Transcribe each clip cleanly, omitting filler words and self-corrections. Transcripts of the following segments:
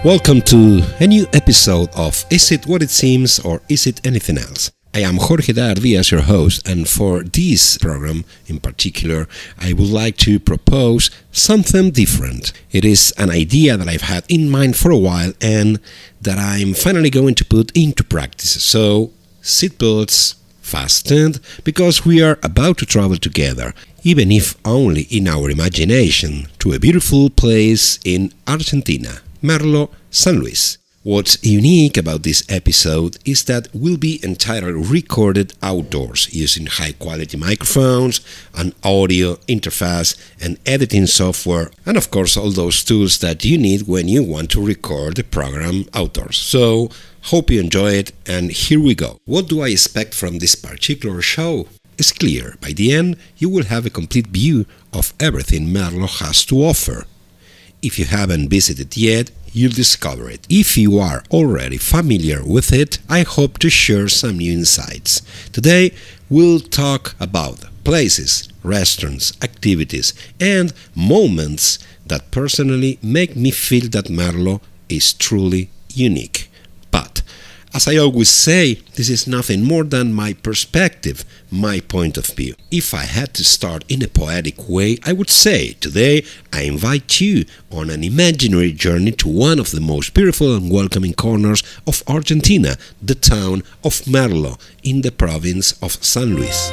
Welcome to a new episode of Is It What It Seems or Is It Anything Else? I am Jorge Diaz, your host, and for this program in particular, I would like to propose something different. It is an idea that I've had in mind for a while and that I'm finally going to put into practice. So, seatbelts fastened, because we are about to travel together, even if only in our imagination, to a beautiful place in Argentina, Merlo San Luis. What's unique about this episode is that we'll be entirely recorded outdoors using high-quality microphones, an audio interface, and editing software, and of course all those tools that you need when you want to record the program outdoors. So, hope you enjoy it, and here we go. What do I expect from this particular show? It's clear. By the end, you will have a complete view of everything Merlo has to offer. If you haven't visited yet, you'll discover it. If you are already familiar with it, I hope to share some new insights. Today, we'll talk about places, restaurants, activities, and moments that personally make me feel that Merlo is truly unique. But, as I always say, this is nothing more than my perspective, my point of view. If I had to start in a poetic way, I would say, today I invite you on an imaginary journey to one of the most beautiful and welcoming corners of Argentina, the town of Merlo, in the province of San Luis.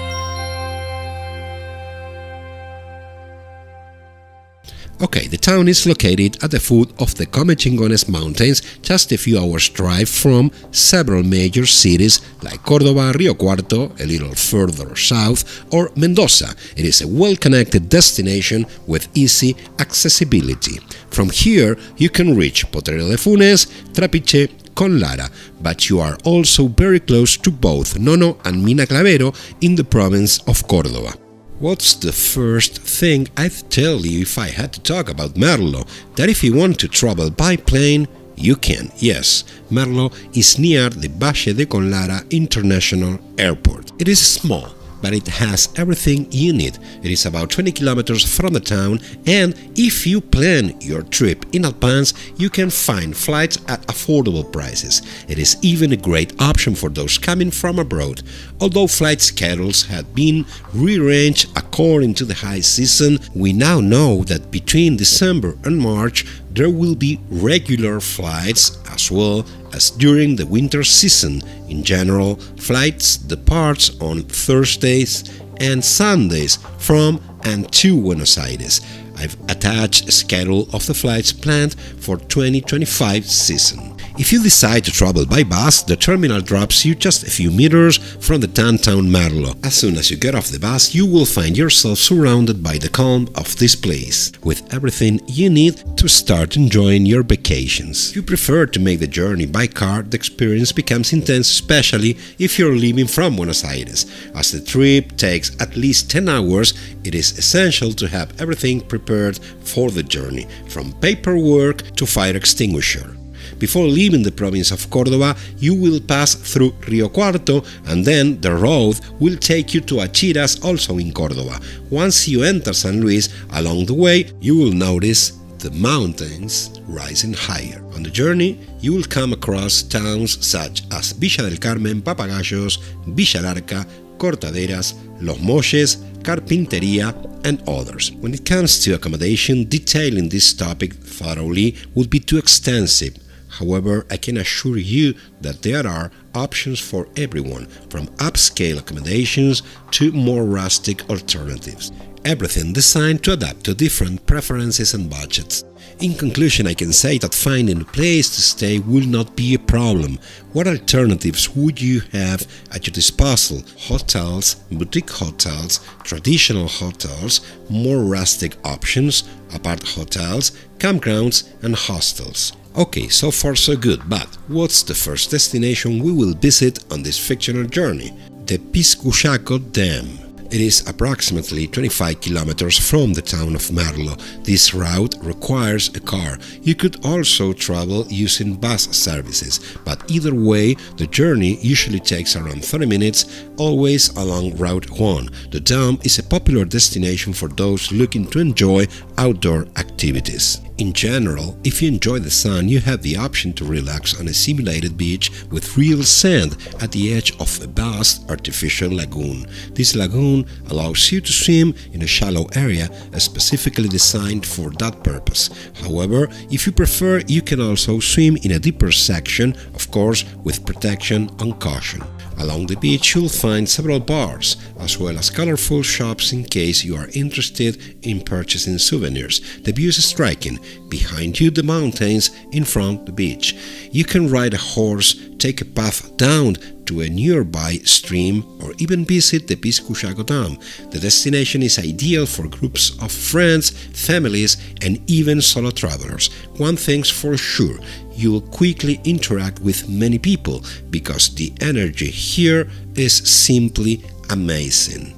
Okay, the town is located at the foot of the Comechingones Mountains, just a few hours' drive from several major cities like Córdoba, Río Cuarto, a little further south, or Mendoza. It is a well-connected destination with easy accessibility. From here, you can reach Potrero de Funes, Trapiche, con Lara, but you are also very close to both Nono and Mina Clavero in the province of Córdoba. What's the first thing I'd tell you if I had to talk about Merlo? That if you want to travel by plane, you can. Yes, Merlo is near the Valle de Conlara International Airport. It is small, but it has everything you need. It is about 20 kilometers from the town, and if you plan your trip in advance, you can find flights at affordable prices. It is even a great option for those coming from abroad. Although flight schedules have been rearranged according to the high season, we now know that between December and March there will be regular flights as well as during the winter season. In general, flights depart on Thursdays and Sundays from and to Buenos Aires. I've attached a schedule of the flights planned for 2025 season. If you decide to travel by bus, the terminal drops you just a few meters from the downtown Merlo. As soon as you get off the bus, you will find yourself surrounded by the calm of this place, with everything you need to start enjoying your vacations. If you prefer to make the journey by car, the experience becomes intense, especially if you're leaving from Buenos Aires. As the trip takes at least 10 hours, it is essential to have everything prepared for the journey, from paperwork to fire extinguisher. Before leaving the province of Córdoba, you will pass through Río Cuarto, and then the road will take you to Achiras, also in Córdoba. Once you enter San Luis, along the way, you will notice the mountains rising higher. On the journey, you will come across towns such as Villa del Carmen, Papagayos, Villa Larca, Cortaderas, Los Molles, Carpinteria, and others. When it comes to accommodation, detailing this topic thoroughly would be too extensive. However, I can assure you that there are options for everyone, from upscale accommodations to more rustic alternatives. Everything designed to adapt to different preferences and budgets. In conclusion, I can say that finding a place to stay will not be a problem. What alternatives would you have at your disposal? Hotels, boutique hotels, traditional hotels, more rustic options, apart hotels, campgrounds, and hostels. Okay, so far so good, but what's the first destination we will visit on this fictional journey? The Piscuyaco Dam. It is approximately 25 kilometers from the town of Merlo. This route requires a car. You could also travel using bus services, but either way, the journey usually takes around 30 minutes, always along Route 1. The dam is a popular destination for those looking to enjoy outdoor activities. In general, if you enjoy the sun, you have the option to relax on a simulated beach with real sand at the edge of a vast artificial lagoon. This lagoon allows you to swim in a shallow area specifically designed for that purpose. However, if you prefer, you can also swim in a deeper section, of course with protection and caution. Along the beach you'll find several bars, as well as colorful shops in case you are interested in purchasing souvenirs. The view is striking. Behind you the mountains, in front the beach. You can ride a horse, take a path down to a nearby stream, or even visit the Piscuchago Dam. The destination is ideal for groups of friends, families, and even solo travelers. One thing's for sure, you'll quickly interact with many people because the energy here is simply amazing.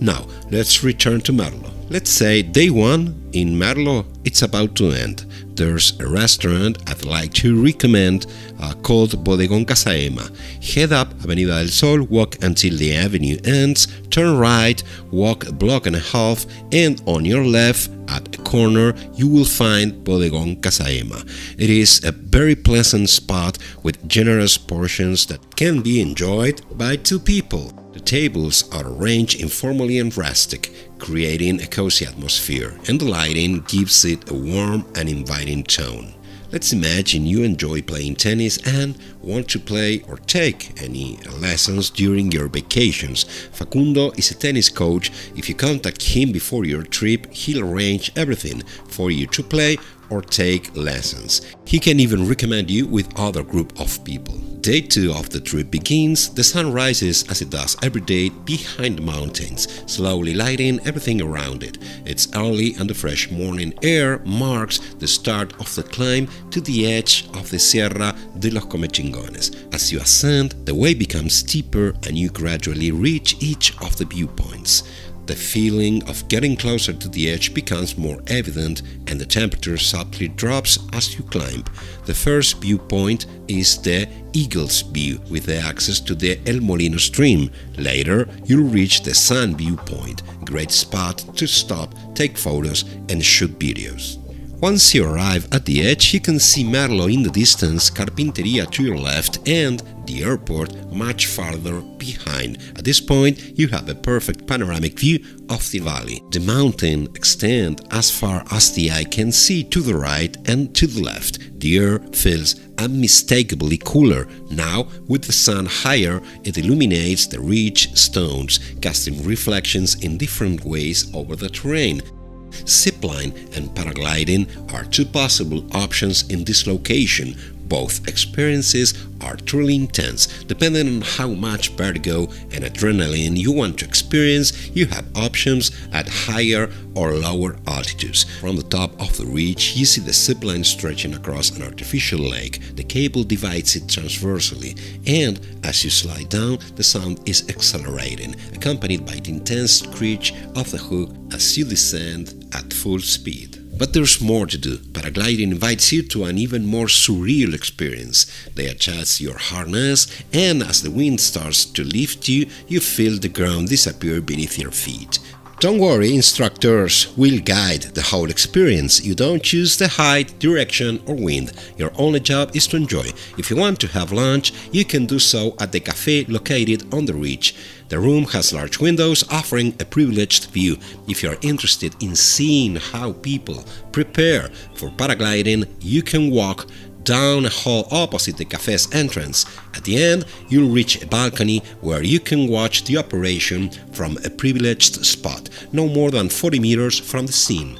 Now, let's return to Merlo. Let's say day 1 in Merlo, it's about to end. There's a restaurant I'd like to recommend called Bodegón Casaema. Head up Avenida del Sol, walk until the avenue ends, turn right, walk a block and a half, and on your left at a corner you will find Bodegón Casaema. It is a very pleasant spot with generous portions that can be enjoyed by 2 people. The tables are arranged informally and rustic, creating a cozy atmosphere, and the lighting gives it a warm and inviting tone. Let's imagine you enjoy playing tennis and want to play or take any lessons during your vacations. Facundo is a tennis coach. If you contact him before your trip, he'll arrange everything for you to play or take lessons. He can even recommend you with other group of people. Day 2 of the trip begins. The sun rises as it does every day behind the mountains, slowly lighting everything around it. It's early and the fresh morning air marks the start of the climb to the edge of the Sierra de los Comechingones. As you ascend, the way becomes steeper and you gradually reach each of the viewpoints. The feeling of getting closer to the edge becomes more evident and the temperature subtly drops as you climb. The first viewpoint is the Eagle's View with the access to the El Molino stream. Later, you'll reach the Sun viewpoint, a great spot to stop, take photos and shoot videos. Once you arrive at the edge, you can see Merlo in the distance, Carpinteria to your left, and the airport much farther behind. At this point, you have a perfect panoramic view of the valley. The mountain extends as far as the eye can see to the right and to the left. The air feels unmistakably cooler. Now, with the sun higher, it illuminates the ridge stones, casting reflections in different ways over the terrain. Zipline and paragliding are 2 possible options in this location. Both experiences are truly intense. Depending on how much vertigo and adrenaline you want to experience, you have options at higher or lower altitudes. From the top of the ridge, you see the zipline stretching across an artificial lake. The cable divides it transversely, and as you slide down, the sound is accelerating, accompanied by the intense screech of the hook as you descend at full speed. But there's more to do. Paragliding invites you to an even more surreal experience. They adjust your harness, and as the wind starts to lift you, you feel the ground disappear beneath your feet. Don't worry, instructors will guide the whole experience. You don't choose the height, direction or wind. Your only job is to enjoy. If you want to have lunch, you can do so at the cafe located on the ridge. The room has large windows offering a privileged view. If you are interested in seeing how people prepare for paragliding, you can walk down a hall opposite the cafe's entrance. At the end, you'll reach a balcony where you can watch the operation from a privileged spot, no more than 40 meters from the scene.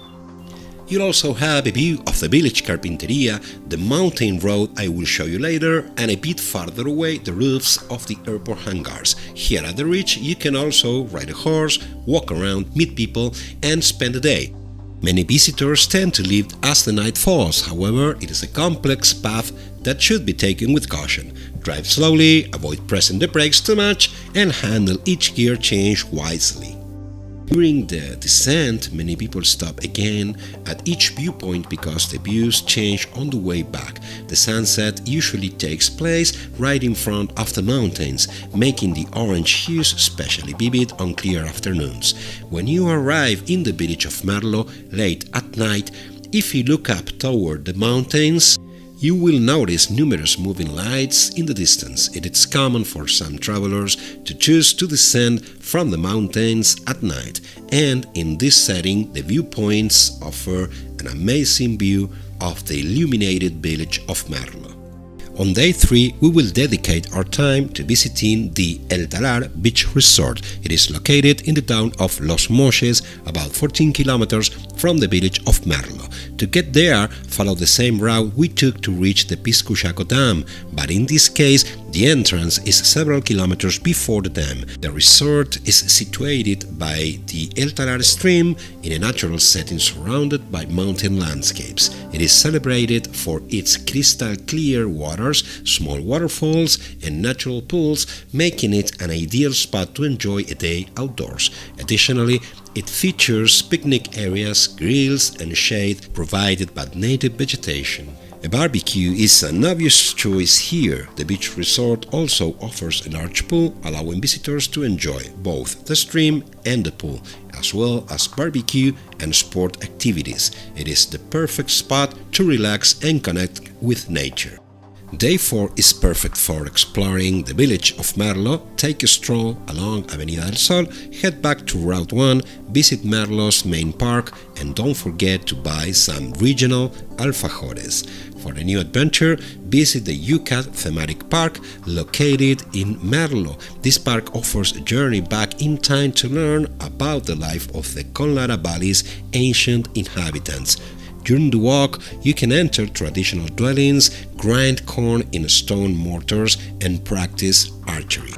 You'll also have a view of the village Carpinteria, the mountain road I will show you later, and a bit farther away the roofs of the airport hangars. Here at the ridge, you can also ride a horse, walk around, meet people, and spend the day. Many visitors tend to leave as the night falls. However, it is a complex path that should be taken with caution. Drive slowly, avoid pressing the brakes too much, and handle each gear change wisely. During the descent, many people stop again at each viewpoint because the views change on the way back. The sunset usually takes place right in front of the mountains, making the orange hues especially vivid on clear afternoons. When you arrive in the village of Merlo late at night, If you look up toward the mountains, you will notice numerous moving lights in the distance. It is common for some travelers to choose to descend from the mountains at night, and in this setting, the viewpoints offer an amazing view of the illuminated village of Merlo. On day 3, we will dedicate our time to visiting the El Talar Beach Resort. It is located in the town of Los Molles, about 14 kilometers from the village of Merlo. To get there, follow the same route we took to reach the Piscuyaco Dam, but in this case, the entrance is several kilometers before the dam. The resort is situated by the El Talar stream in a natural setting surrounded by mountain landscapes. It is celebrated for its crystal clear waters, small waterfalls, and natural pools, making it an ideal spot to enjoy a day outdoors. Additionally, it features picnic areas, grills, and shade provided by native vegetation. A barbecue is an obvious choice here. The beach resort also offers a large pool, allowing visitors to enjoy both the stream and the pool, as well as barbecue and sport activities. It is the perfect spot to relax and connect with nature. Day 4 is perfect for exploring the village of Merlo. Take a stroll along Avenida del Sol, head back to Route 1, visit Merlo's main park, and don't forget to buy some regional alfajores. For a new adventure, visit the UCAT thematic park located in Merlo. This park offers a journey back in time to learn about the life of the Conlara Valley's ancient inhabitants. During the walk, you can enter traditional dwellings, grind corn in stone mortars, and practice archery.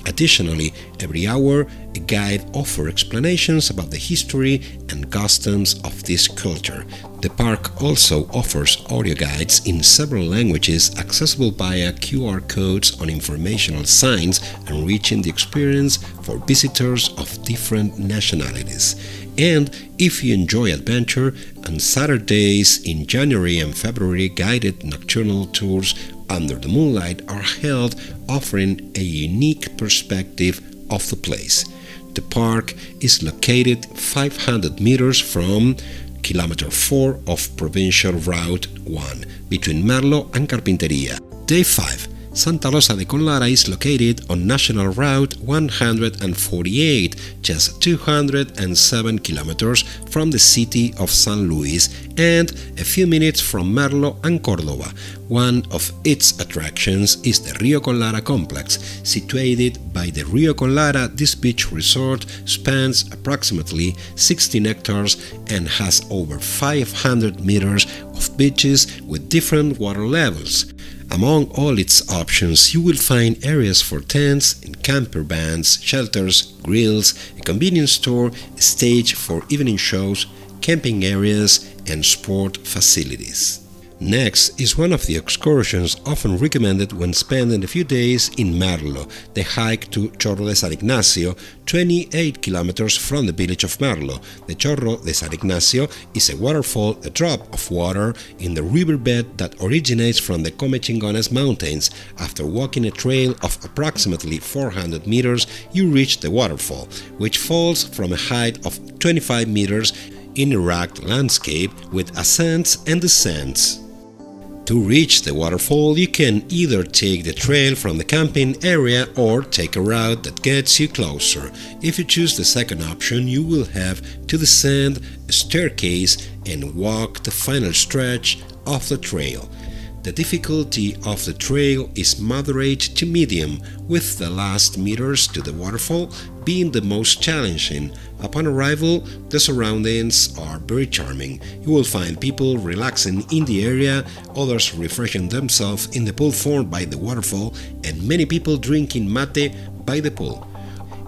Additionally, every hour, a guide offers explanations about the history and customs of this culture. The park also offers audio guides in several languages accessible via QR codes on informational signs, enriching the experience for visitors of different nationalities. And if you enjoy adventure, on Saturdays in January and February, guided nocturnal tours under the moonlight are held, offering a unique perspective of the place. The park is located 500 meters from Kilometer 4 of Provincial Route 1 between Merlo and Carpinteria. Day 5. Santa Rosa de Conlara is located on National Route 148, just 207 kilometers from the city of San Luis and a few minutes from Merlo and Córdoba. One of its attractions is the Rio Conlara complex. Situated by the Rio Conlara, this beach resort spans approximately 16 hectares and has over 500 meters of beaches with different water levels. Among all its options, you will find areas for tents and camper vans, shelters, grills, a convenience store, a stage for evening shows, camping areas, and sport facilities. Next is one of the excursions often recommended when spending a few days in Merlo, the hike to Chorro de San Ignacio, 28 kilometers from the village of Merlo. The Chorro de San Ignacio is a waterfall, a drop of water in the riverbed that originates from the Comechingones Mountains. After walking a trail of approximately 400 meters, you reach the waterfall, which falls from a height of 25 meters in a rugged landscape with ascents and descents. To reach the waterfall, you can either take the trail from the camping area or take a route that gets you closer. If you choose the second option, you will have to descend a staircase and walk the final stretch of the trail. The difficulty of the trail is moderate to medium, with the last meters to the waterfall being the most challenging. Upon arrival, the surroundings are very charming. You will find people relaxing in the area, others refreshing themselves in the pool formed by the waterfall, and many people drinking mate by the pool.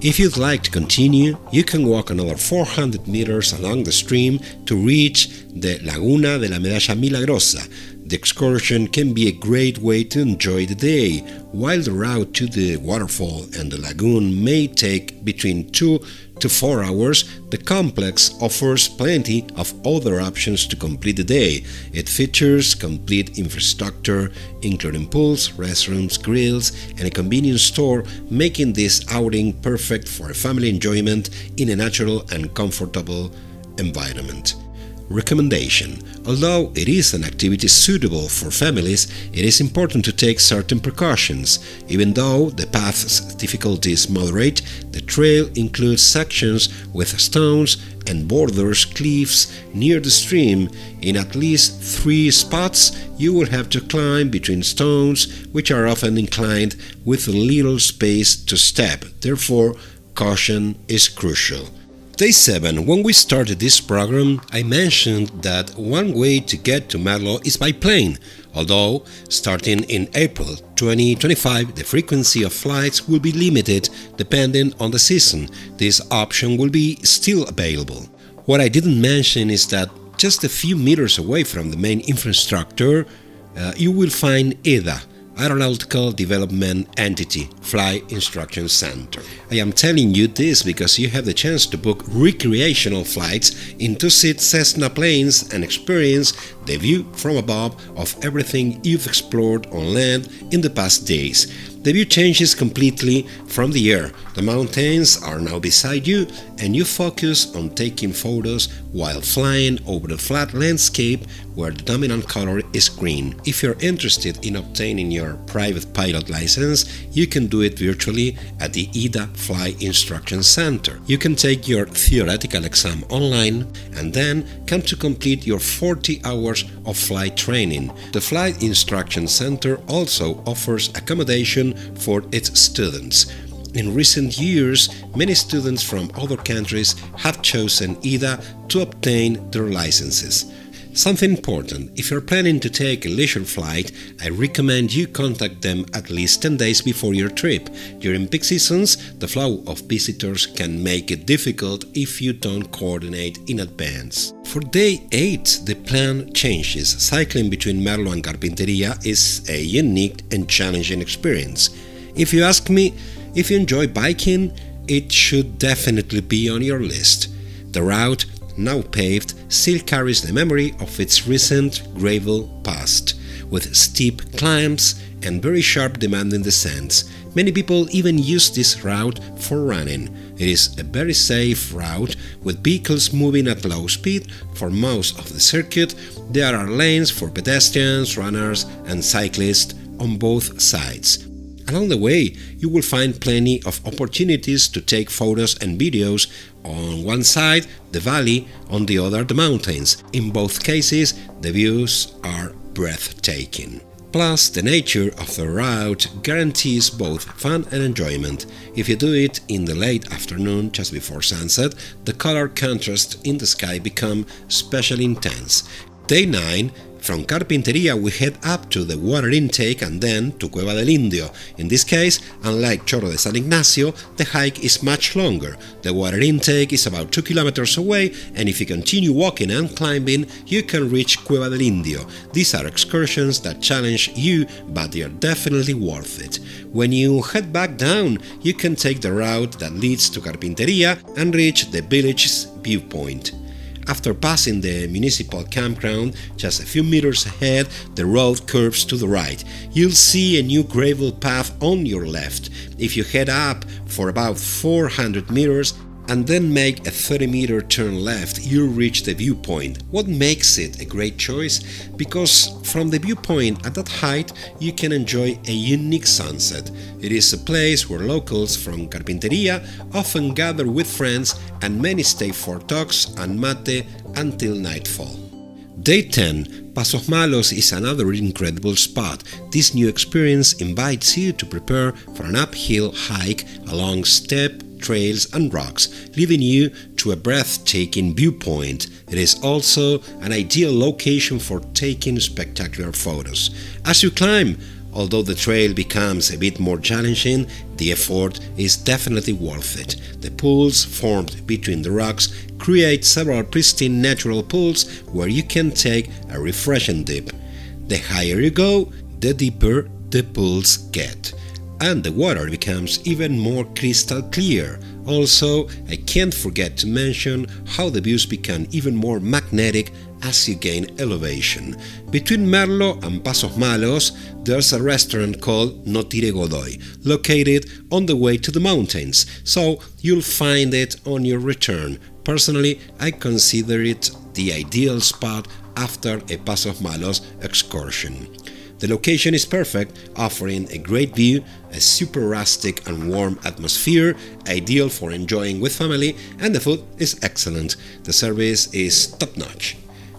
If you'd like to continue, you can walk another 400 meters along the stream to reach the Laguna de la Medalla Milagrosa. The excursion can be a great way to enjoy the day. While the route to the waterfall and the lagoon may take between 2 to 4 hours, the complex offers plenty of other options to complete the day. It features complete infrastructure, including pools, restrooms, grills, and a convenience store, making this outing perfect for family enjoyment in a natural and comfortable environment. Recommendation: although it is an activity suitable for families, it is important to take certain precautions. Even though the path's difficulty is moderate, the trail includes sections with stones and borders cliffs near the stream. In at least 3 spots, you will have to climb between stones, which are often inclined with little space to step. Therefore, caution is crucial. Day 7. When we started this program, I mentioned that one way to get to Merlo is by plane. Although, starting in April 2025, the frequency of flights will be limited depending on the season. This option will be still available. What I didn't mention is that just a few meters away from the main infrastructure, you will find EDA, Aeronautical Development Entity Flight Instruction Center. I am telling you this because you have the chance to book recreational flights in 2-seat Cessna planes and experience the view from above of everything you've explored on land in the past days. The view changes completely from the air. The mountains are now beside you and you focus on taking photos while flying over the flat landscape where the dominant color is green. If you're interested in obtaining your private pilot license, you can do it virtually at the EDA Flight Instruction Center. You can take your theoretical exam online and then come to complete your 40 hours of flight training. The Flight Instruction Center also offers accommodation for its students. In recent years, many students from other countries have chosen EDA to obtain their licenses. Something important: if you're planning to take a leisure flight, I recommend you contact them at least 10 days before your trip. During peak seasons, the flow of visitors can make it difficult if you don't coordinate in advance. For day 8, the plan changes. Cycling between Merlo and Carpinteria is a unique and challenging experience. If you ask me, if you enjoy biking, it should definitely be on your list. The route, now paved, still carries the memory of its recent gravel past, with steep climbs and very sharp demanding descents. Many people even use this route for running. It is a very safe route with vehicles moving at low speed. For most of the circuit, there are lanes for pedestrians, runners and cyclists on both sides. Along the way, you will find plenty of opportunities to take photos and videos. On one side, the valley, on the other, the mountains. In both cases, the views are breathtaking. Plus, the nature of the route guarantees both fun and enjoyment. If you do it in the late afternoon, just before sunset, the color contrast in the sky becomes especially intense. Day 9. From Carpinteria we head up to the water intake and then to Cueva del Indio. In this case, unlike Chorro de San Ignacio, the hike is much longer. The water intake is about 2 kilometers away, and if you continue walking and climbing, you can reach Cueva del Indio. These are excursions that challenge you, but they are definitely worth it. When you head back down, you can take the route that leads to Carpinteria and reach the village's viewpoint. After passing the municipal campground, just a few meters ahead, the road curves to the right. You'll see a new gravel path on your left. If you head up for about 400 meters and then make a 30-meter turn left, you'll reach the viewpoint. What makes it a great choice? Because from the viewpoint at that height, you can enjoy a unique sunset. It is a place where locals from Carpinteria often gather with friends and many stay for talks and mate until nightfall. Day 10. Pasos Malos is another incredible spot. This new experience invites you to prepare for an uphill hike along steep trails and rocks, leading you to a breathtaking viewpoint. It is also an ideal location for taking spectacular photos. As you climb, although the trail becomes a bit more challenging, the effort is definitely worth it. The pools formed between the rocks create several pristine natural pools where you can take a refreshing dip. The higher you go, the deeper the pools get, and the water becomes even more crystal clear. Also, I can't forget to mention how the views become even more magnetic as you gain elevation. Between Merlo and Pasos Malos, there's a restaurant called No Tire Godoy, located on the way to the mountains, so you'll find it on your return. Personally, I consider it the ideal spot after a Pasos Malos excursion. The location is perfect, offering a great view, a super rustic and warm atmosphere, ideal for enjoying with family, and the food is excellent. The service is top-notch.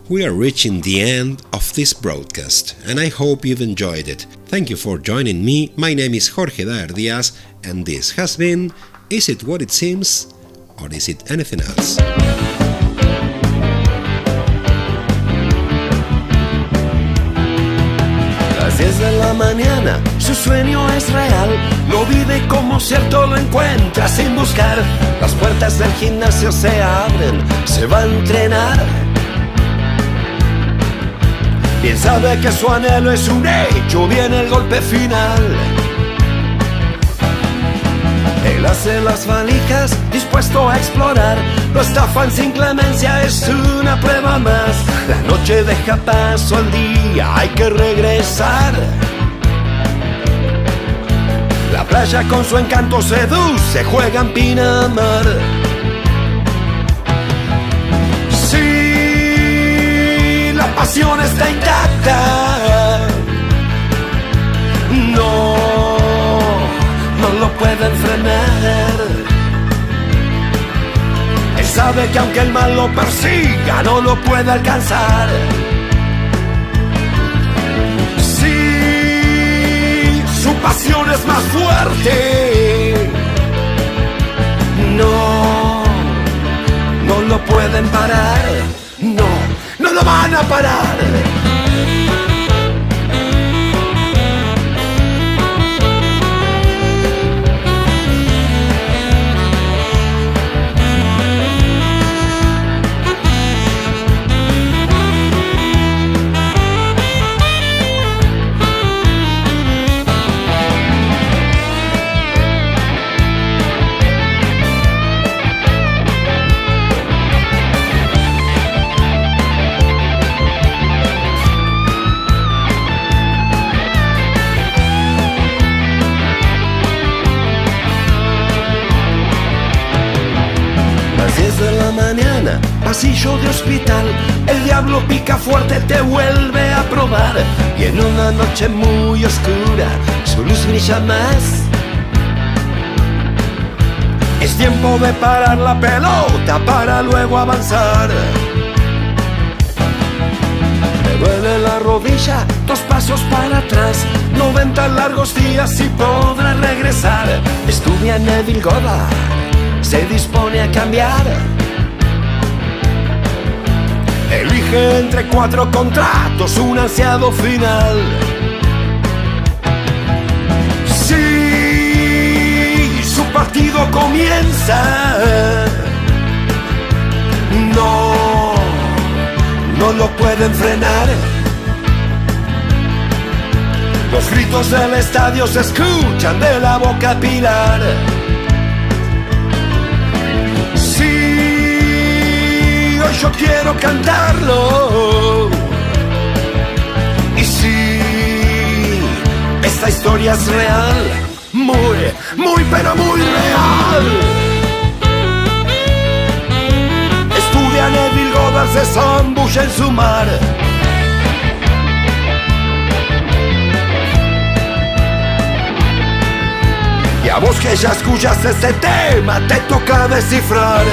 We are reaching the end of this broadcast, and I hope you've enjoyed it. Thank you for joining me. My name is Jorge Daer Diaz, and this has been Is It What It Seems, or Is It Anything Else? Las 10 de la mañana, su sueño es real. Lo vive como cierto, lo encuentra sin buscar. Las puertas del gimnasio se abren, se va a entrenar. Bien sabe que su anhelo es un hecho, viene el golpe final. Él hace las valijas, dispuesto a explorar. Lo estafan sin clemencia, es una prueba más. La noche deja paso al día, hay que regresar. La playa con su encanto seduce, juega en Pinamar. Sí, la pasión está intacta. No lo pueden frenar. Él sabe que aunque el mal lo persiga, no lo puede alcanzar. Sí, su pasión es más fuerte. No lo pueden parar. No lo van a parar. Pasillo de hospital, el diablo pica fuerte, te vuelve a probar. Y en una noche muy oscura, su luz brilla más. Es tiempo de parar la pelota para luego avanzar. Me duele la rodilla, 2 pasos para atrás. 90 largos días y podrá regresar. Estudia Neville Goddard, se dispone a cambiar. Elige entre 4 contratos un ansiado final. Sí, su partido comienza. No lo pueden frenar. Los gritos del estadio se escuchan de la boca pilar. Yo quiero cantarlo. Y sí, esta historia es real. Muy, pero muy real. Estudia Neville Goddard, se zambulla en su mar. Y a vos que ya escuchas este tema, te toca descifrar.